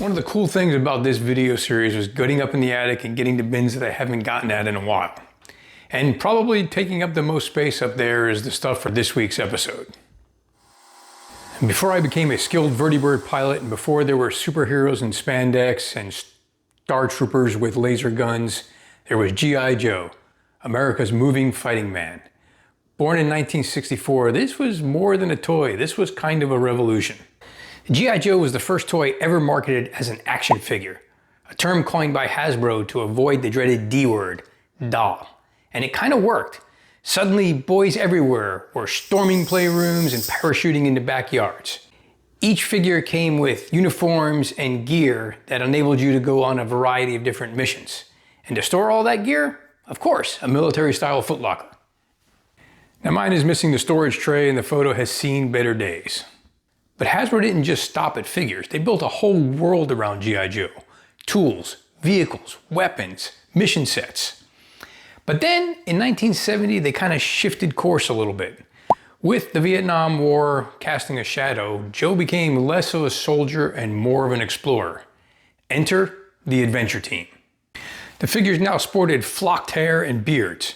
One of the cool things about this video series was getting up in the attic and getting to bins that I haven't gotten at in a while. And probably taking up the most space up there is the stuff for this week's episode. And before I became a skilled vertibird pilot, and before there were superheroes in spandex and star troopers with laser guns, there was G.I. Joe, America's moving fighting man. Born in 1964, this was more than a toy, this was kind of a revolution. G.I. Joe was the first toy ever marketed as an action figure, a term coined by Hasbro to avoid the dreaded D word, doll. And it kind of worked. Suddenly, boys everywhere were storming playrooms and parachuting into backyards. Each figure came with uniforms and gear that enabled you to go on a variety of different missions. And to store all that gear, of course, a military-style footlocker. Now mine is missing the storage tray and the photo has seen better days. But Hasbro didn't just stop at figures. They built a whole world around G.I. Joe. Tools, vehicles, weapons, mission sets. But then, in 1970, they kind of shifted course a little bit. With the Vietnam War casting a shadow, Joe became less of a soldier and more of an explorer. Enter the adventure team. The figures now sported flocked hair and beards,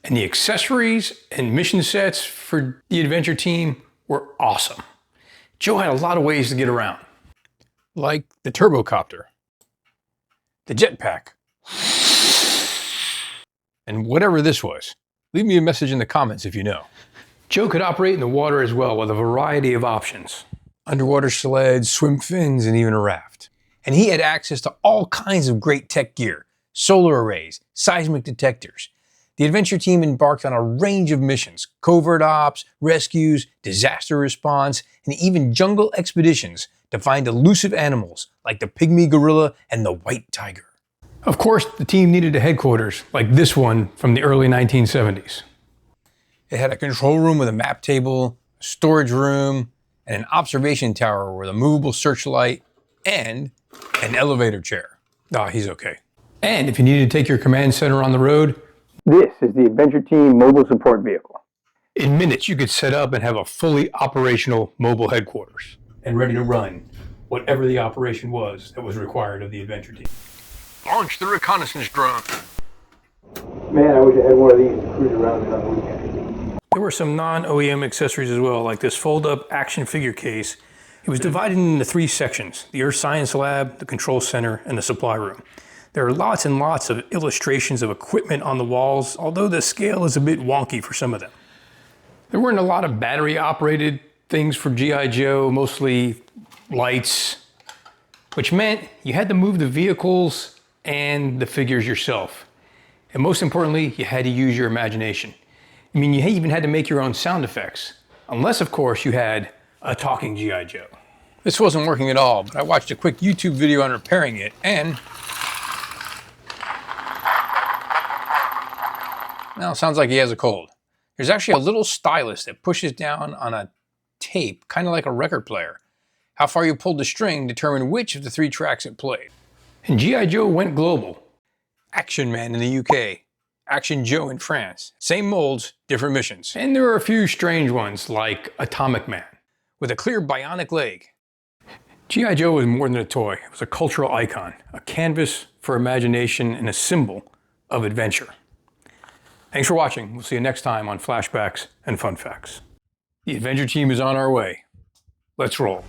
and the accessories and mission sets for the adventure team were awesome. Joe had a lot of ways to get around, like the turbocopter, the jetpack, and whatever this was. Leave me a message in the comments if you know. Joe could operate in the water as well with a variety of options. Underwater sleds, swim fins, and even a raft. And he had access to all kinds of great tech gear, solar arrays, seismic detectors. The adventure team embarked on a range of missions, covert ops, rescues, disaster response, and even jungle expeditions to find elusive animals like the pygmy gorilla and the white tiger. Of course, the team needed a headquarters like this one from the early 1970s. It had a control room with a map table, a storage room, and an observation tower with a movable searchlight and an elevator chair. Ah, he's okay. And if you needed to take your command center on the road, this is the Adventure Team Mobile Support Vehicle. In minutes, you could set up and have a fully operational mobile headquarters and ready to run whatever the operation was that was required of the Adventure Team. Launch the reconnaissance drone. Man, I wish I had one of these to cruise around in on the weekend. There were some non-OEM accessories as well, like this fold-up action figure case. It was divided into 3 sections: the Earth Science Lab, the Control Center, and the Supply Room. There are lots and lots of illustrations of equipment on the walls, although the scale is a bit wonky for some of them. There weren't a lot of battery-operated things for G.I. Joe, mostly lights, which meant you had to move the vehicles and the figures yourself. And most importantly, you had to use your imagination. I mean, you even had to make your own sound effects, unless, of course, you had a talking G.I. Joe. This wasn't working at all, but I watched a quick YouTube video on repairing it, and well, sounds like he has a cold. There's actually a little stylus that pushes down on a tape, kind of like a record player. How far you pulled the string determined which of the 3 tracks it played. And G.I. Joe went global. Action Man in the UK, Action Joe in France. Same molds, different missions. And there are a few strange ones, like Atomic Man, with a clear bionic leg. G.I. Joe was more than a toy. It was a cultural icon, a canvas for imagination, and a symbol of adventure. Thanks for watching. We'll see you next time on Flashbacks and Fun Facts. The Adventure Team is on our way. Let's roll.